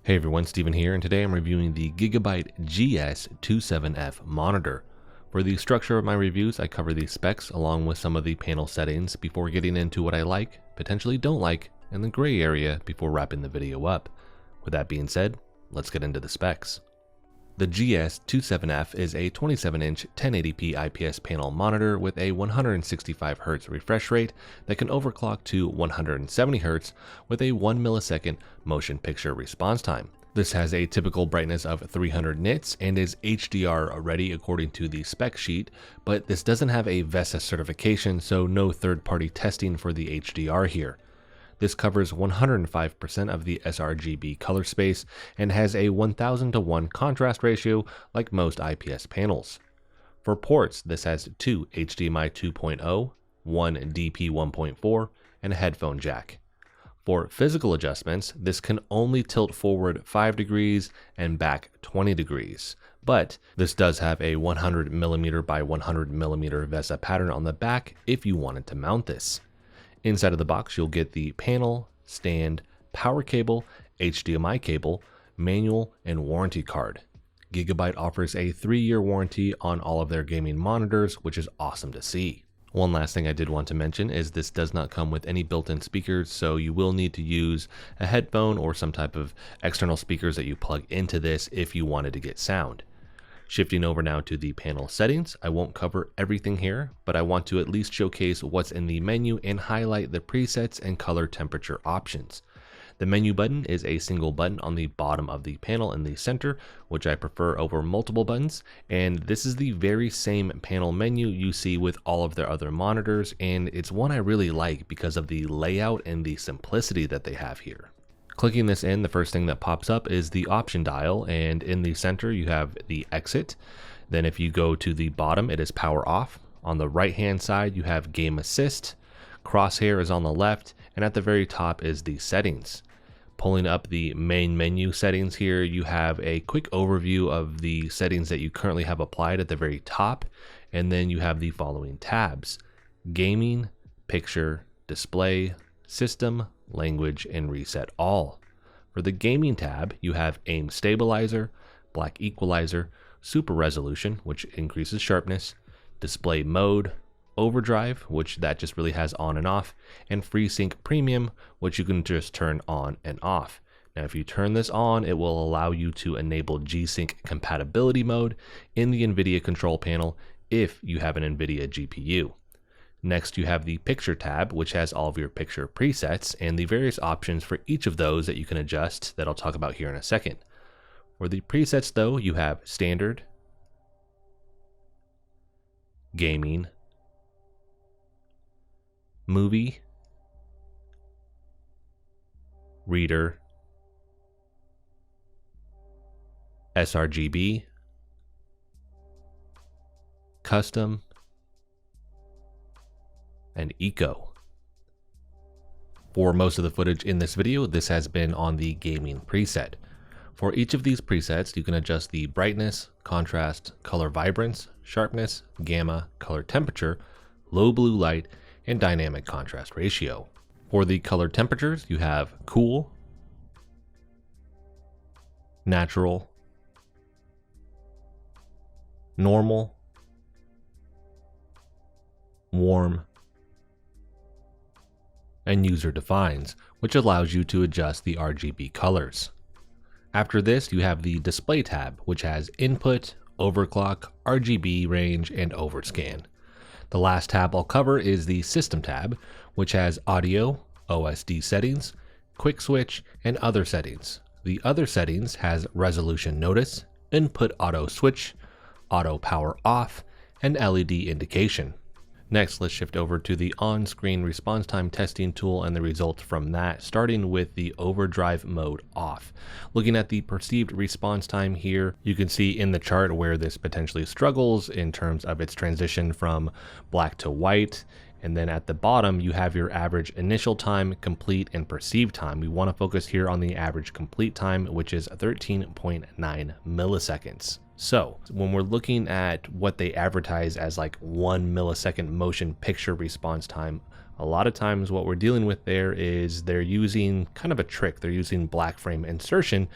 Hey everyone, Steven here, and today I'm reviewing the Gigabyte GS27F monitor. For the structure of my reviews, I cover the specs along with some of the panel settings before getting into what I like, potentially don't like, and the gray area before wrapping the video up. With that being said, let's get into the specs. The GS27F is a 27-inch 1080p IPS panel monitor with a 165Hz refresh rate that can overclock to 170Hz with a 1 millisecond motion picture response time. This has a typical brightness of 300 nits and is HDR ready according to the spec sheet, but this doesn't have a VESA certification, so no third-party testing for the HDR here. This covers 105% of the sRGB color space and has a 1000:1 contrast ratio like most IPS panels. For ports, this has two HDMI 2.0, one DP 1.4, and a headphone jack. For physical adjustments, this can only tilt forward 5 degrees and back 20 degrees. But this does have a 100mm by 100mm VESA pattern on the back if you wanted to mount this. Inside of the box, you'll get the panel, stand, power cable, HDMI cable, manual, and warranty card. Gigabyte offers a 3-year warranty on all of their gaming monitors, which is awesome to see. One last thing I did want to mention is this does not come with any built-in speakers, so you will need to use a headphone or some type of external speakers that you plug into this if you wanted to get sound. Shifting over now to the panel settings, I won't cover everything here, but I want to at least showcase what's in the menu and highlight the presets and color temperature options. The menu button is a single button on the bottom of the panel in the center, which I prefer over multiple buttons, and this is the very same panel menu you see with all of their other monitors, and it's one I really like because of the layout and the simplicity that they have here. Clicking this in, the first thing that pops up is the option dial, and in the center you have the exit. Then if you go to the bottom, it is power off. On the right hand side you have game assist, crosshair is on the left, and at the very top is the settings. Pulling up the main menu settings here, you have a quick overview of the settings that you currently have applied at the very top, and then you have the following tabs: gaming, picture, display, system, language, and reset all. For the gaming tab, you have aim stabilizer, black equalizer, super resolution, which increases sharpness, display mode, overdrive, which that just really has on and off, and FreeSync Premium, which you can just turn on and off. Now if you turn this on, it will allow you to enable G-Sync compatibility mode in the NVIDIA control panel if you have an NVIDIA GPU. Next, you have the picture tab, which has all of your picture presets and the various options for each of those that you can adjust that I'll talk about here in a second. For the presets though, you have standard, gaming, movie, reader, sRGB, custom, and eco. For most of the footage in this video, this has been on the gaming preset. For each of these presets, you can adjust the brightness, contrast, color vibrance, sharpness, gamma, color temperature, low blue light, and dynamic contrast ratio. For the color temperatures, you have cool, natural, normal, warm, and user defines, which allows you to adjust the RGB colors. After this, you have the display tab, which has input, overclock, RGB range, and overscan. The last tab I'll cover is the system tab, which has audio, OSD settings, quick switch, and other settings. The other settings has resolution notice, input auto switch, auto power off, and LED indication. Next, let's shift over to the on-screen response time testing tool and the results from that, starting with the overdrive mode off. Looking at the perceived response time here, you can see in the chart where this potentially struggles in terms of its transition from black to white. And then at the bottom, you have your average initial time, complete, and perceived time. We want to focus here on the average complete time, which is 13.9 milliseconds. So when we're looking at what they advertise as like 1 millisecond motion picture response time A lot of times what we're dealing with there is they're using kind of a trick. They're using black frame insertion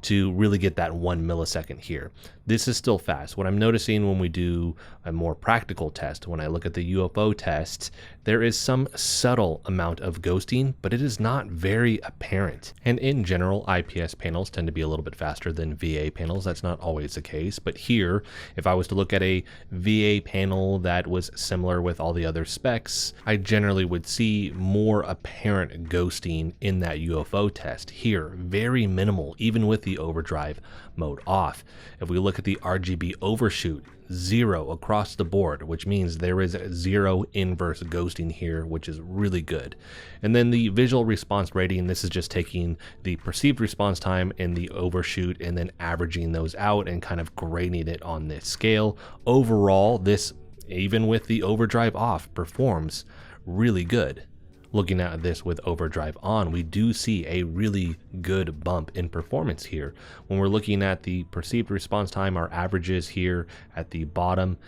to really get that 1 millisecond here. This is still fast. What I'm noticing when we do a more practical test, when I look at the UFO test, there is some subtle amount of ghosting, but it is not very apparent. And in general, IPS panels tend to be a little bit faster than VA panels. That's not always the case, but here, if I was to look at a VA panel that was similar with all the other specs, I generally would see more apparent ghosting in that UFO test. Here, very minimal, even with the overdrive mode off. If we look at the RGB overshoot, 0 across the board, which means there is 0 inverse ghosting here, which is really good. And then the visual response rating, this is just taking the perceived response time and the overshoot and then averaging those out and kind of grading it on this scale. Overall, this, even with the overdrive off, performs really good. Looking at this with overdrive on, we do see a really good bump in performance here. When we're looking at the perceived response time, our averages here at the bottom,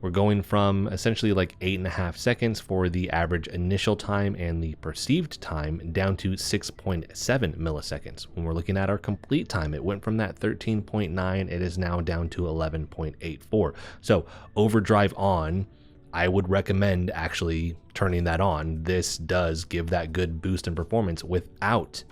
we're going from essentially like 8.5 seconds for the average initial time and the perceived time down to 6.7 milliseconds. When we're looking at our complete time, it went from that 13.9, it is now down to 11.84. So overdrive on, I would recommend actually turning that on. This does give that good boost in performance without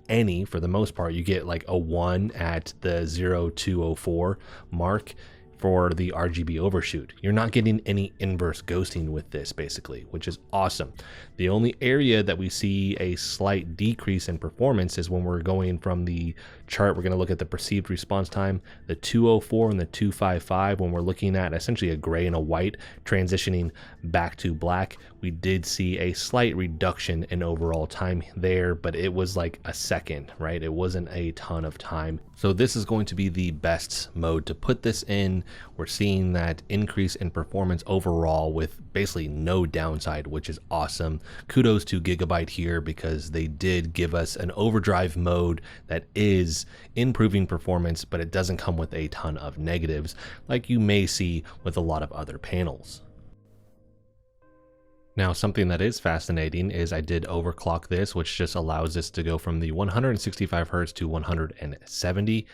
any, for the most part, you get like a 1 at the 0204 mark for the RGB overshoot. You're not getting any inverse ghosting with this basically, which is awesome. The only area that we see a slight decrease in performance is when we're going from the chart, we're going to look at the perceived response time, the 204 and the 255, when we're looking at essentially a gray and a white transitioning back to black. We did see a slight reduction in overall time there, but it was like a second, right? It wasn't a ton of time. So this is going to be the best mode to put this in. We're seeing that increase in performance overall with basically no downside, which is awesome. Kudos to Gigabyte here because they did give us an overdrive mode that is improving performance, but it doesn't come with a ton of negatives like you may see with a lot of other panels. Now, something that is fascinating is I did overclock this, which just allows this to go from the 165 Hz to 170.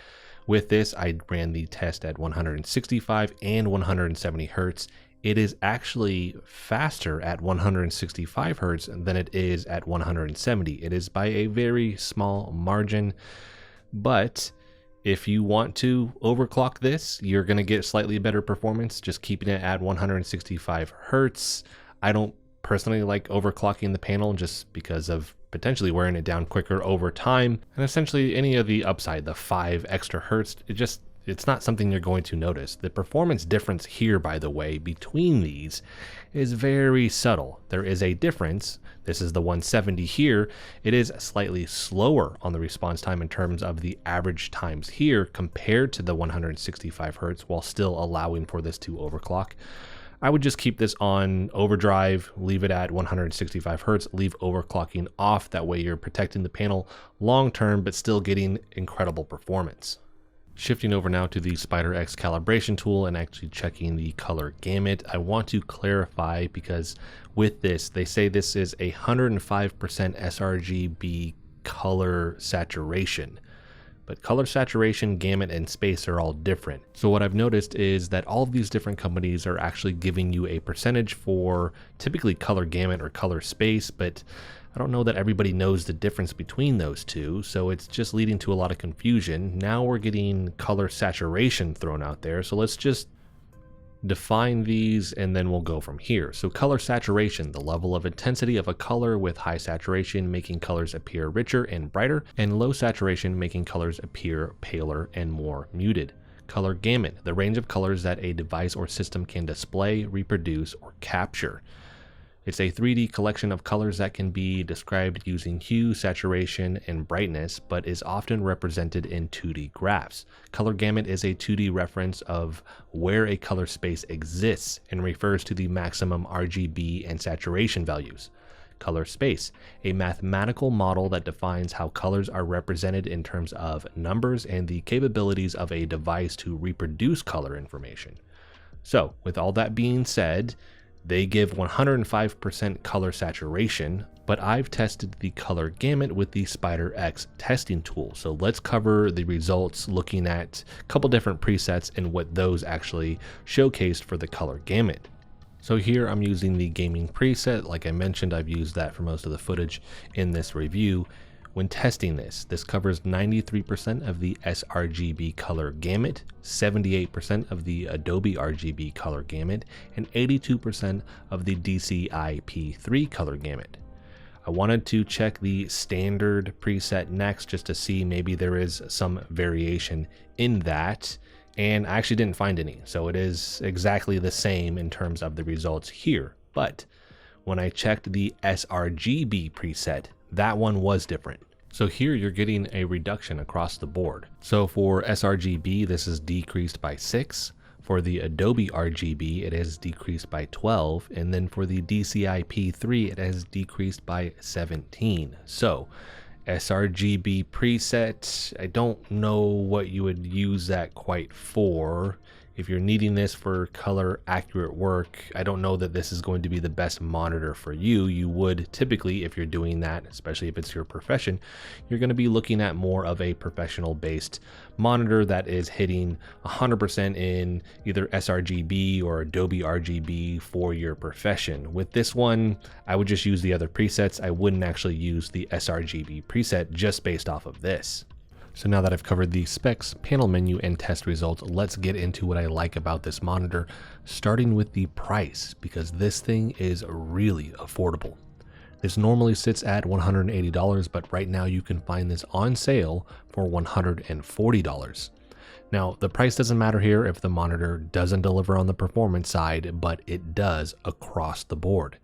With this, I ran the test at 165 and 170 Hz. It is actually faster at 165 Hz than it is at 170. It is by a very small margin, but if you want to overclock this, you're going to get slightly better performance just keeping it at 165 Hz. I don't personally like overclocking the panel just because of potentially wearing it down quicker over time, and essentially any of the upside, the 5 extra hertz, it's not something you're going to notice. The performance difference here, by the way, between these is very subtle. There is a difference. This is the 170 here. It is slightly slower on the response time in terms of the average times here compared to the 165 hertz while still allowing for this to overclock. I would just keep this on overdrive, leave it at 165 Hertz, leave overclocking off. That way you're protecting the panel long term, but still getting incredible performance. Shifting over now to the Spider X calibration tool and actually checking the color gamut, I want to clarify because with this, they say this is 105% sRGB color saturation. But color saturation, gamut, and space are all different. So what I've noticed is that all of these different companies are actually giving you a percentage for typically color gamut or color space, but I don't know that everybody knows the difference between those two, so it's just leading to a lot of confusion. Now we're getting color saturation thrown out there, so let's just define these and then we'll go from here. So color saturation, the level of intensity of a color with high saturation making colors appear richer and brighter, and low saturation making colors appear paler and more muted. Color gamut, the range of colors that a device or system can display, reproduce, or capture. It's a 3D collection of colors that can be described using hue, saturation, and brightness, but is often represented in 2D graphs. Color gamut is a 2D reference of where a color space exists and refers to the maximum RGB and saturation values. Color space, a mathematical model that defines how colors are represented in terms of numbers and the capabilities of a device to reproduce color information. So, with all that being said, They give 105% color saturation, but I've tested the color gamut with the Spider X testing tool. So let's cover the results looking at a couple different presets and what those actually showcased for the color gamut. So here I'm using the gaming preset. Like I mentioned, I've used that for most of the footage in this review. When testing this covers 93% of the sRGB color gamut, 78% of the Adobe RGB color gamut, and 82% of the DCI-P3 color gamut. I wanted to check the standard preset next just to see maybe there is some variation in that, and I actually didn't find any. So it is exactly the same in terms of the results here. But when I checked the sRGB preset, that one was different. So here you're getting a reduction across the board. So for sRGB, this is decreased by 6. For the Adobe RGB, it has decreased by 12. And then for the DCI-P3, it has decreased by 17. So sRGB preset, I don't know what you would use that quite for. If you're needing this for color accurate work, I don't know that this is going to be the best monitor for you. You would typically, if you're doing that, especially if it's your profession, you're going to be looking at more of a professional based monitor that is hitting 100% in either sRGB or Adobe RGB for your profession. With this one, I would just use the other presets. I wouldn't actually use the sRGB preset just based off of this. So now that I've covered the specs, panel menu, and test results, let's get into what I like about this monitor, starting with the price, because this thing is really affordable. This normally sits at $180, but right now you can find this on sale for $140. Now, the price doesn't matter here if the monitor doesn't deliver on the performance side, but it does across the board.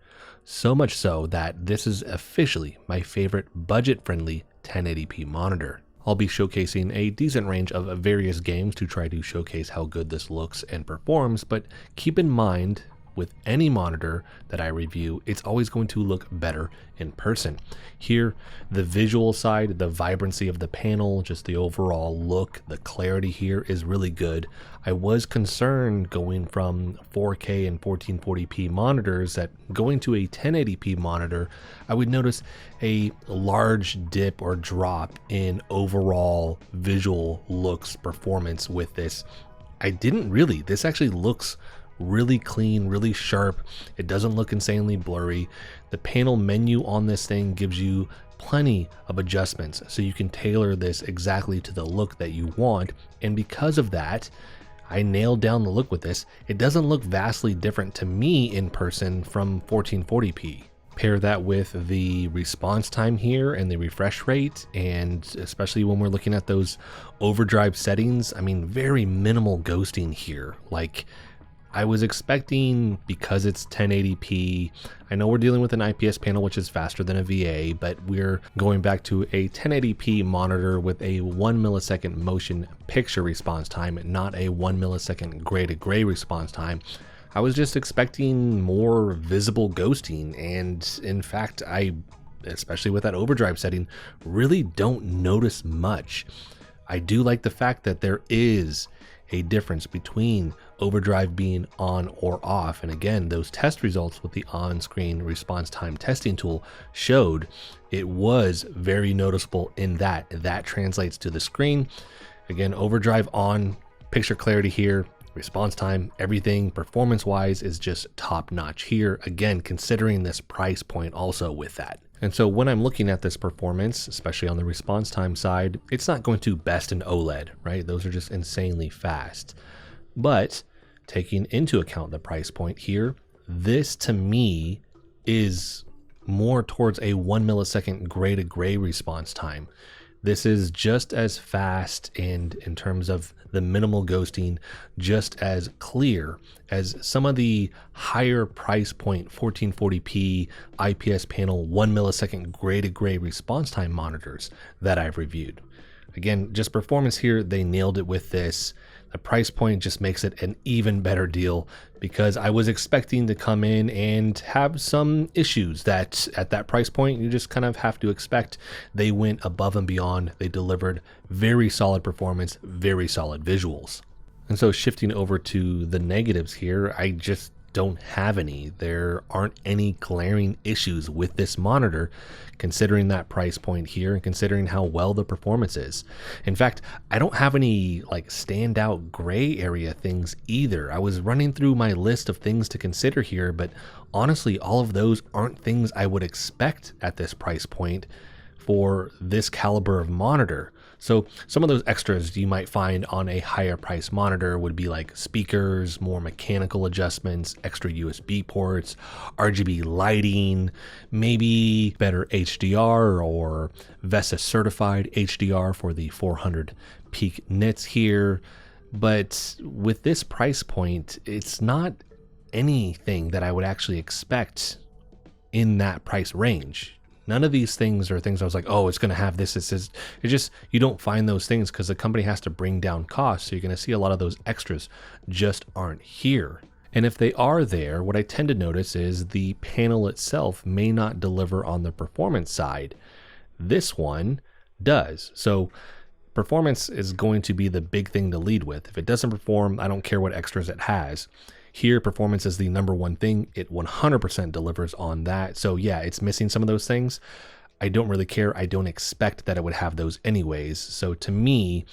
So much so that this is officially my favorite budget-friendly 1080p monitor. I'll be showcasing a decent range of various games to try to showcase how good this looks and performs, but keep in mind, with any monitor that I review, it's always going to look better in person. Here, the visual side, the vibrancy of the panel, just the overall look, the clarity here is really good. I was concerned going from 4K and 1440p monitors that going to a 1080p monitor, I would notice a large dip or drop in overall visual looks performance with this. I didn't really. This actually looks really clean, really sharp. It doesn't look insanely blurry. The panel menu on this thing gives you plenty of adjustments, so you can tailor this exactly to the look that you want. And because of that, I nailed down the look with this. It doesn't look vastly different to me in person from 1440p. Pair that with the response time here and the refresh rate, and especially when we're looking at those overdrive settings, I mean, very minimal ghosting here. Like, I was expecting, because it's 1080p, I know we're dealing with an IPS panel, which is faster than a VA, but we're going back to a 1080p monitor with a 1 millisecond motion picture response time, not a 1 millisecond gray to gray response time. I was just expecting more visible ghosting, and in fact, I, especially with that overdrive setting, really don't notice much. I do like the fact that there is a difference between overdrive being on or off, and again, those test results with the on-screen response time testing tool showed it was very noticeable in that translates to the screen. Again, overdrive on, picture clarity here, response time, everything performance wise is just top notch here, again considering this price point also with that. And so when I'm looking at this performance, especially on the response time side, it's not going to best an OLED, right? Those are just insanely fast. But taking into account the price point here, this to me is more towards a 1 millisecond gray to gray response time. This is just as fast, and in terms of the minimal ghosting, just as clear as some of the higher price point 1440p IPS panel 1 millisecond gray to gray response time monitors that I've reviewed. Again, just performance here, they nailed it with this. The price point just makes it an even better deal, because I was expecting to come in and have some issues that at that price point you just kind of have to expect. They went above and beyond. They delivered very solid performance, very solid visuals. And so shifting over to the negatives here, I just don't have any. There aren't any glaring issues with this monitor, considering that price point here and considering how well the performance is. In fact, I don't have any like standout gray area things either. I was running through my list of things to consider here, but honestly, all of those aren't things I would expect at this price point for this caliber of monitor. So some of those extras you might find on a higher price monitor would be like speakers, more mechanical adjustments, extra USB ports, RGB lighting, maybe better HDR or VESA certified HDR for the 400 peak nits here. But with this price point, it's not anything that I would actually expect in that price range. None of these things are things I was like, oh, it's going to have this. It's just, you don't find those things because the company has to bring down costs. So you're going to see a lot of those extras just aren't here. And if they are there, what I tend to notice is the panel itself may not deliver on the performance side. This one does. So performance is going to be the big thing to lead with. If it doesn't perform, I don't care what extras it has. Here, performance is the number one thing. It 100% delivers on that. So yeah, it's missing some of those things. I don't really care. I don't expect that it would have those anyways. So to me,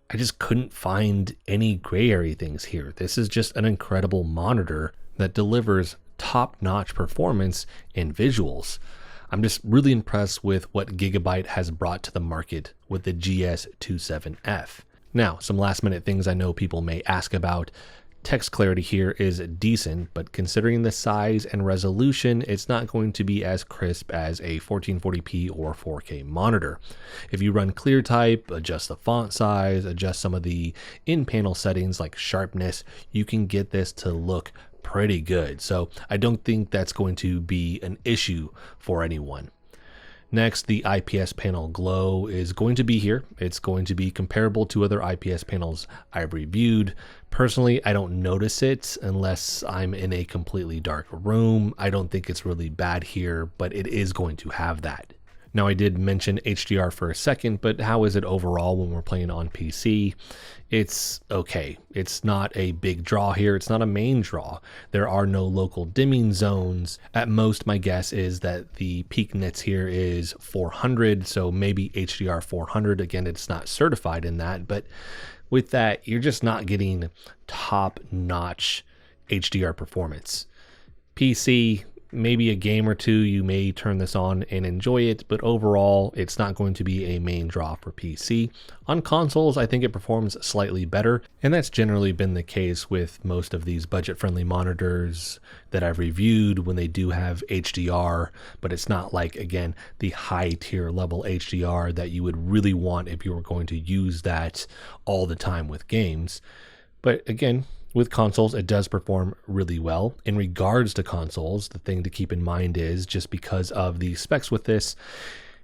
I just couldn't find any gray area things here. This is just an incredible monitor that delivers top-notch performance and visuals. I'm just really impressed with what Gigabyte has brought to the market with the GS27F. Now, some last minute things I know people may ask about. Text clarity here is decent, but considering the size and resolution, it's not going to be as crisp as a 1440p or 4K monitor. If you run ClearType, adjust the font size, adjust some of the in-panel settings like sharpness, you can get this to look pretty good. So I don't think that's going to be an issue for anyone. Next, the IPS panel glow is going to be here. It's going to be comparable to other IPS panels I've reviewed. Personally, I don't notice it unless I'm in a completely dark room. I don't think it's really bad here, but it is going to have that. Now, I did mention HDR for a second, but how is it overall when we're playing on PC? It's okay. It's not a big draw here. It's not a main draw. There are no local dimming zones. At most, my guess is that the peak nits here is 400, so maybe HDR 400. Again, it's not certified in that, but with that, you're just not getting top-notch HDR performance. PC, maybe a game or two, you may turn this on and enjoy it, but overall, it's not going to be a main draw for PC. On consoles, I think it performs slightly better, and that's generally been the case with most of these budget-friendly monitors that I've reviewed when they do have HDR, but it's not like, again, the high-tier level HDR that you would really want if you were going to use that all the time with games. But again, with consoles, it does perform really well. In regards to consoles, the thing to keep in mind is just because of the specs with this,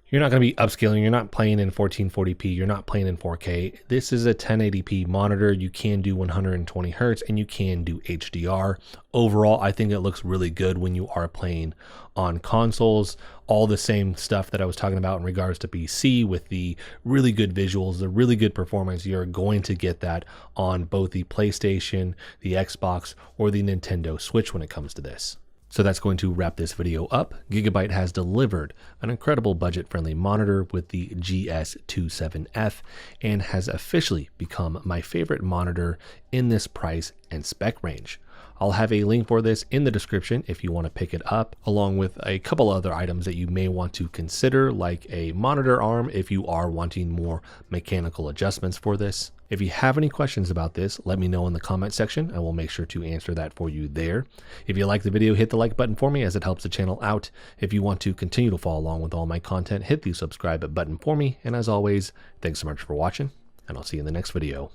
you're not going to be upscaling. You're not playing in 1440p. You're not playing in 4K. This is a 1080p monitor. You can do 120 hertz and you can do HDR. Overall, I think it looks really good when you are playing on consoles. All the same stuff that I was talking about in regards to PC with the really good visuals, the really good performance, you're going to get that on both the PlayStation, the Xbox, or the Nintendo Switch when it comes to this. So that's going to wrap this video up. Gigabyte has delivered an incredible budget-friendly monitor with the GS27F and has officially become my favorite monitor in this price and spec range. I'll have a link for this in the description if you want to pick it up, along with a couple other items that you may want to consider, like a monitor arm if you are wanting more mechanical adjustments for this. If you have any questions about this, let me know in the comment section. I will make sure to answer that for you there. If you like the video, hit the like button for me as it helps the channel out. If you want to continue to follow along with all my content, hit the subscribe button for me. And as always, thanks so much for watching, and I'll see you in the next video.